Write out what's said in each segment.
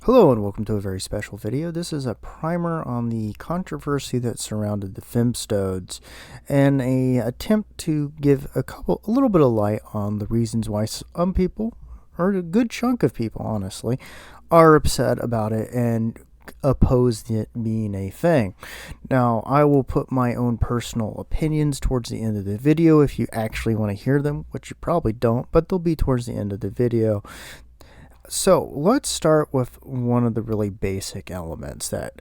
Hello and welcome to a very special video. This is a primer on the controversy that surrounded the Femstodes and a attempt to give a little bit of light on the reasons why some people, or a good chunk of people honestly, are upset about it and oppose it being a thing. Now, I will put my own personal opinions towards the end of the video if you actually want to hear them, which you probably don't, but they'll be towards the end of the video. So let's start with one of the really basic elements that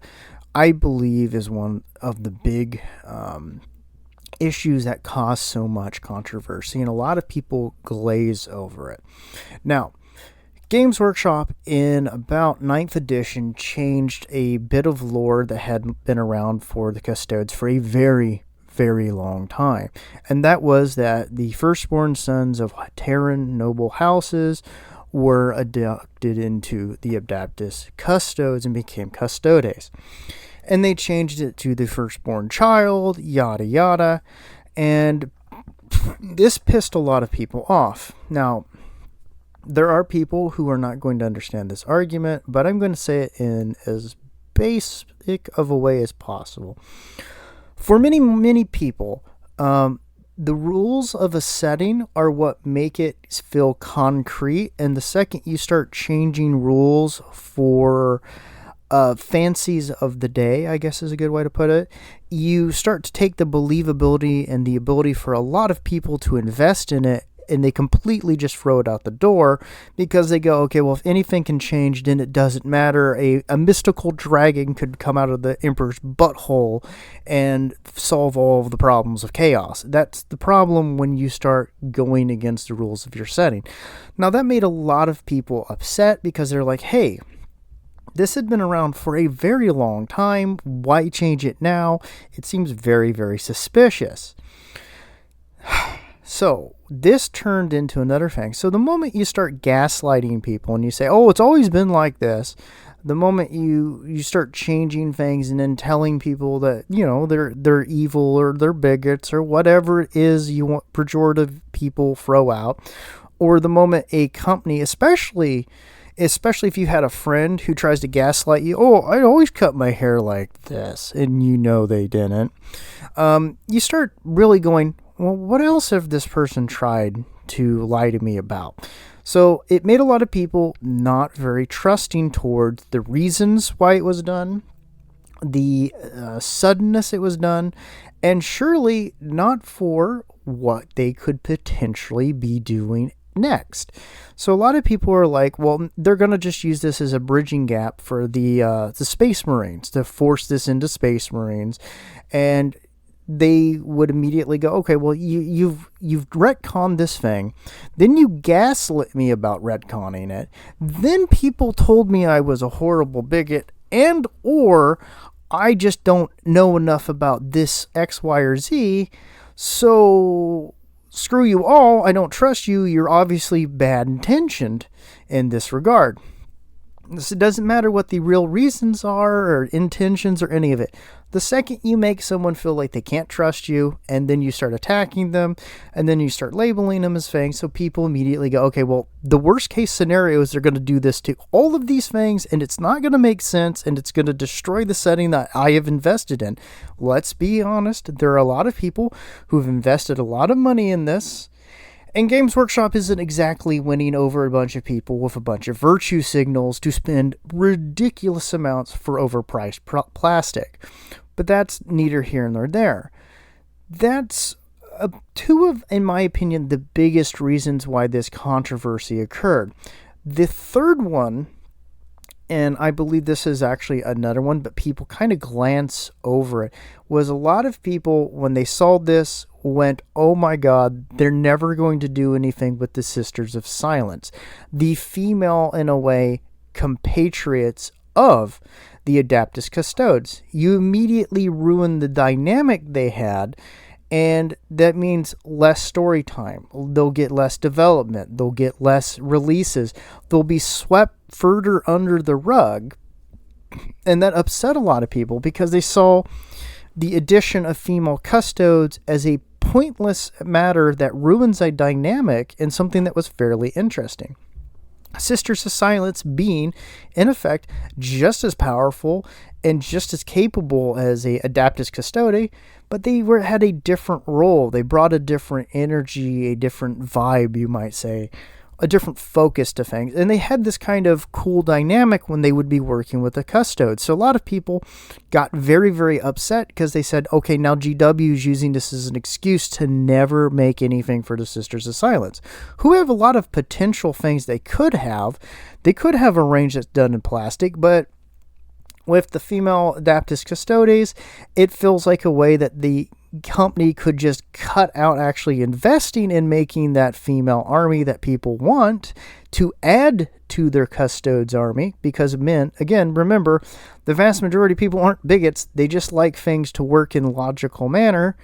I believe is one of the big issues that cause so much controversy, and a lot of people glaze over it. Now, Games Workshop in about 9th edition changed a bit of lore that had been around for the Custodes for a very long time, and that was that the firstborn sons of Terran noble houses were adopted into the Adaptus Custodes and became Custodes. And they changed it to the firstborn child, yada yada, and this pissed a lot of people off. Now, there are people who are not going to understand this argument, but I'm going to say it in as basic of a way as possible. For many people, the rules of a setting are what make it feel concrete, and the second you start changing rules for fancies of the day, I guess is a good way to put it, you start to take the believability and the ability for a lot of people to invest in it, and they completely just throw it out the door because they go, okay, well, if anything can change, then it doesn't matter. A mystical dragon could come out of the Emperor's butthole and solve all of the problems of chaos. That's the problem when you start going against the rules of your setting. Now, that made a lot of people upset because they're like, hey, this had been around for a very long time. Why change it now? It seems very suspicious. So this turned into another thing. So the moment you start gaslighting people and you say, oh, it's always been like this, the moment you start changing things and then telling people that, you know, they're evil or they're bigots or whatever it is you want pejorative people throw out, or the moment a company, especially if you had a friend who tries to gaslight you, oh, I always cut my hair like this, and you know they didn't, you start really going, well, what else have this person tried to lie to me about? So it made a lot of people not very trusting towards the reasons why it was done, the suddenness it was done, and surely not for what they could potentially be doing next. So a lot of people are like, well, they're going to just use this as a bridging gap for the Space Marines, to force this into Space Marines, and they would immediately go, okay, well, you've retconned this thing, then you gaslit me about retconning it, then people told me I was a horrible bigot, and or I just don't know enough about this X, Y, or Z, so screw you all, I don't trust you, you're obviously bad intentioned in this regard. It doesn't matter what the real reasons are or intentions or any of it. The second you make someone feel like they can't trust you, and then you start attacking them, and then you start labeling them as things, so people immediately go, okay, well, the worst case scenario is they're going to do this to all of these things, and it's not going to make sense, and it's going to destroy the setting that I have invested in. Let's be honest, there are a lot of people who've invested a lot of money in this, and Games Workshop isn't exactly winning over a bunch of people with a bunch of virtue signals to spend ridiculous amounts for overpriced plastic. But that's neither here nor there. That's two of, in my opinion, the biggest reasons why this controversy occurred. The third one, and I believe this is actually another one, but people kind of glance over it, was a lot of people, when they saw this, went, oh my god, they're never going to do anything with the Sisters of Silence, the female, in a way, compatriots of the Adaptus Custodes. You immediately ruin the dynamic they had, and that means less story time. They'll get less development. They'll get less releases. They'll be swept further under the rug, and that upset a lot of people because they saw the addition of female Custodes as a pointless matter that ruins a dynamic and something that was fairly interesting. Sisters of Silence being, in effect, just as powerful and just as capable as a Adaptus Custode, but they had a different role. They brought a different energy, a different vibe, you might say, a different focus to things. And they had this kind of cool dynamic when they would be working with the Custodes. So a lot of people got very, very upset because they said, okay, now GW is using this as an excuse to never make anything for the Sisters of Silence, who have a lot of potential things they could have. They could have a range that's done in plastic, but with the female Adaptus Custodes, it feels like a way that the company could just cut out actually investing in making that female army that people want to add to their Custodes army, because men, again, remember, the vast majority of people aren't bigots. They just like things to work in a logical manner.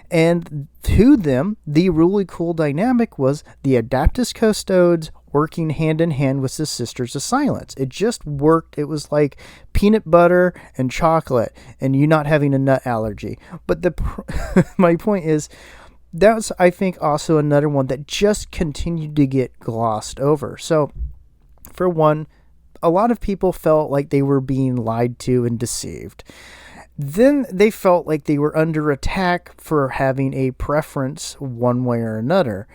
And to them, the really cool dynamic was the Adaptus Custodes working hand in hand with the Sisters of Silence. It just worked. It was like peanut butter and chocolate and you not having a nut allergy. But my point is, that's, I think, also another one that just continued to get glossed over. So, for one, a lot of people felt like they were being lied to and deceived. Then they felt like they were under attack for having a preference one way or another.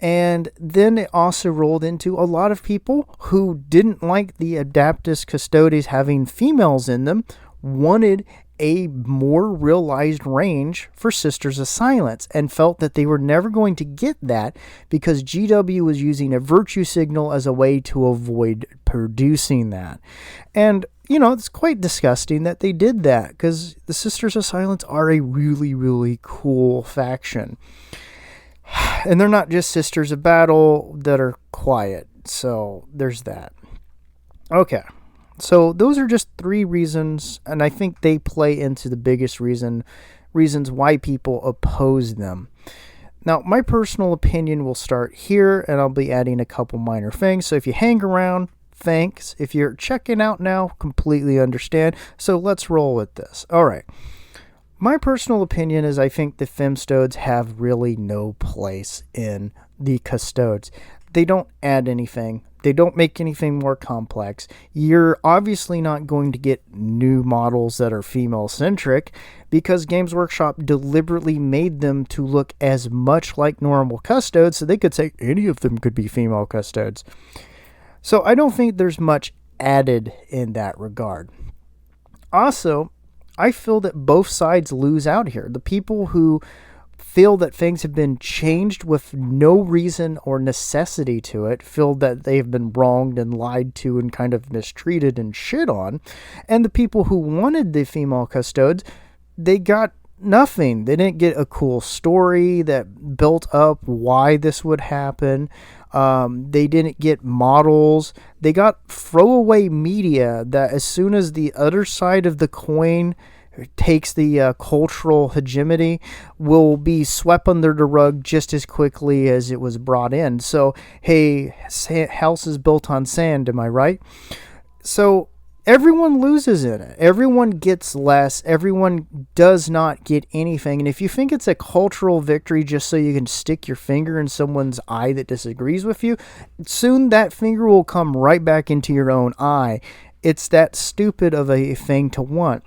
And then it also rolled into a lot of people who didn't like the Adaptus Custodes having females in them, wanted a more realized range for Sisters of Silence, and felt that they were never going to get that because GW was using a virtue signal as a way to avoid producing that. And it's quite disgusting that they did that, because the Sisters of Silence are a really, really cool faction. And they're not just Sisters of Battle that are quiet. So there's that. Okay. So those are just 3 reasons, and I think they play into the biggest reasons why people oppose them. Now, my personal opinion will start here, and I'll be adding a couple minor things. So if you hang around, thanks. If you're checking out now, completely understand. So let's roll with this. All right. My personal opinion is I think the Femstodes have really no place in the Custodes. They don't add anything. They don't make anything more complex. You're obviously not going to get new models that are female-centric because Games Workshop deliberately made them to look as much like normal Custodes, so they could say any of them could be female Custodes. So I don't think there's much added in that regard. Also, I feel that both sides lose out here. The people who feel that things have been changed with no reason or necessity to it, feel that they have been wronged and lied to and kind of mistreated and shit on. And the people who wanted the female Custodes, they got nothing. They didn't get a cool story that built up why this would happen. They didn't get models. They got throwaway media that as soon as the other side of the coin takes the cultural hegemony, will be swept under the rug just as quickly as it was brought in. So, hey, house is built on sand, am I right? So everyone loses in it. Everyone gets less. Everyone does not get anything. And if you think it's a cultural victory just so you can stick your finger in someone's eye that disagrees with you, soon that finger will come right back into your own eye. It's that stupid of a thing to want.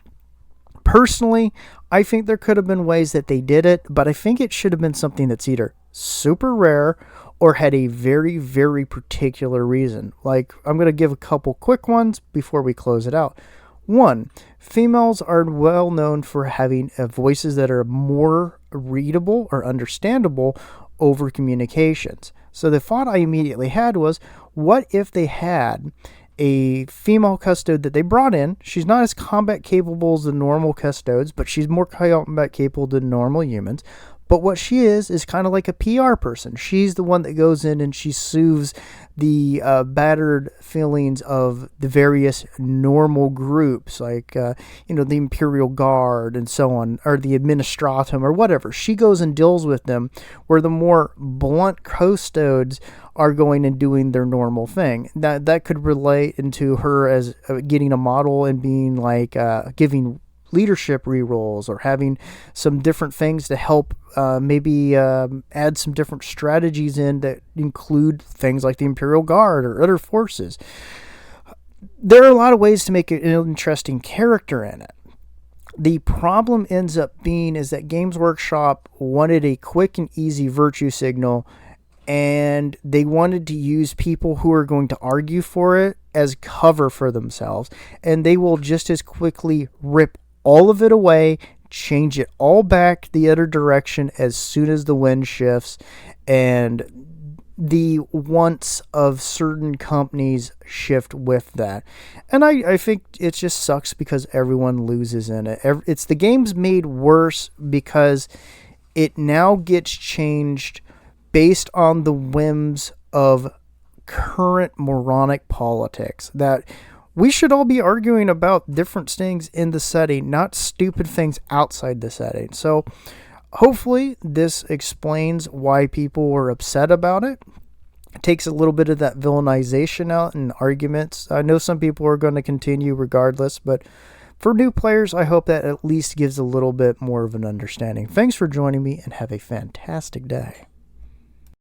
Personally, I think there could have been ways that they did it, but I think it should have been something that's either super rare or had a very, very particular reason. Like, I'm going to give a couple quick ones before we close it out. 1, females are well known for having voices that are more readable or understandable over communications. So the thought I immediately had was, what if they had a female Custode that they brought in? She's not as combat capable as the normal Custodes, but she's more combat capable than normal humans. But what she is kind of like a PR person. She's the one that goes in and she soothes the battered feelings of the various normal groups, like, the Imperial Guard and so on, or the Administratum or whatever. She goes and deals with them, where the more blunt Custodes are going and doing their normal thing. That could relate into her as getting a model and being like, giving leadership rerolls, or having some different things to help maybe add some different strategies in that include things like the Imperial Guard or other forces. There are a lot of ways to make an interesting character in it. The problem ends up being is that Games Workshop wanted a quick and easy virtue signal, and they wanted to use people who are going to argue for it as cover for themselves, and they will just as quickly rip all of it away, change it all back the other direction as soon as the wind shifts, and the wants of certain companies shift with that. And I think it just sucks because everyone loses in it. It's the game's made worse because it now gets changed based on the whims of current moronic politics, that we should all be arguing about different things in the setting, not stupid things outside the setting. So hopefully this explains why people were upset about it. It takes a little bit of that villainization out in arguments. I know some people are going to continue regardless, but for new players, I hope that at least gives a little bit more of an understanding. Thanks for joining me, and have a fantastic day.